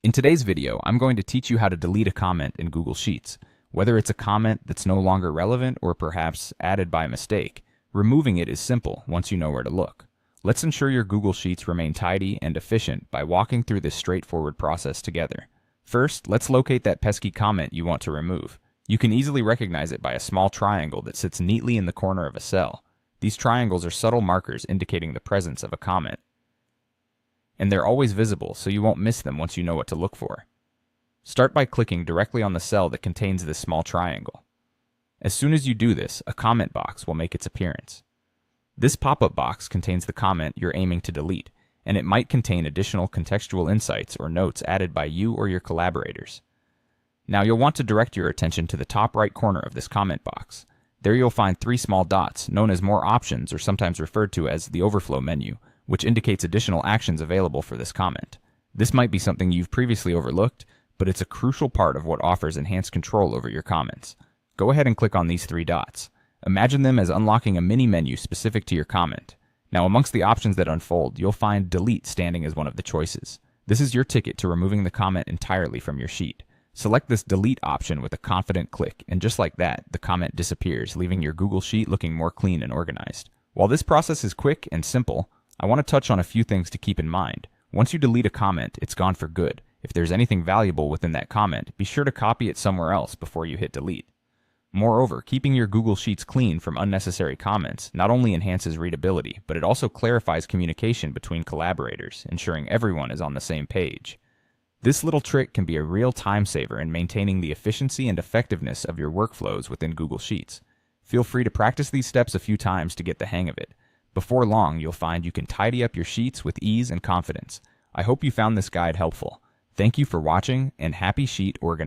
In today's video, I'm going to teach you how to delete a comment in Google Sheets. Whether it's a comment that's no longer relevant or perhaps added by mistake, removing it is simple once you know where to look. Let's ensure your Google Sheets remain tidy and efficient by walking through this straightforward process together. First, let's locate that pesky comment you want to remove. You can easily recognize it by a small triangle that sits neatly in the corner of a cell. These triangles are subtle markers indicating the presence of a comment, and they're always visible, so you won't miss them once you know what to look for. Start by clicking directly on the cell that contains this small triangle. As soon as you do this, a comment box will make its appearance. This pop-up box contains the comment you're aiming to delete, and it might contain additional contextual insights or notes added by you or your collaborators. Now you'll want to direct your attention to the top right corner of this comment box. There you'll find three small dots, known as More Options or sometimes referred to as the Overflow menu, which indicates additional actions available for this comment. This might be something you've previously overlooked, but it's a crucial part of what offers enhanced control over your comments. Go ahead and click on these three dots. Imagine them as unlocking a mini menu specific to your comment. Now, amongst the options that unfold, you'll find Delete standing as one of the choices. This is your ticket to removing the comment entirely from your sheet. Select this Delete option with a confident click, and just like that, the comment disappears, leaving your Google Sheet looking more clean and organized. While this process is quick and simple, I want to touch on a few things to keep in mind. Once you delete a comment, it's gone for good. If there's anything valuable within that comment, be sure to copy it somewhere else before you hit delete. Moreover, keeping your Google Sheets clean from unnecessary comments not only enhances readability, but it also clarifies communication between collaborators, ensuring everyone is on the same page. This little trick can be a real time saver in maintaining the efficiency and effectiveness of your workflows within Google Sheets. Feel free to practice these steps a few times to get the hang of it. Before long, you'll find you can tidy up your sheets with ease and confidence. I hope you found this guide helpful. Thank you for watching, and happy sheet organizing.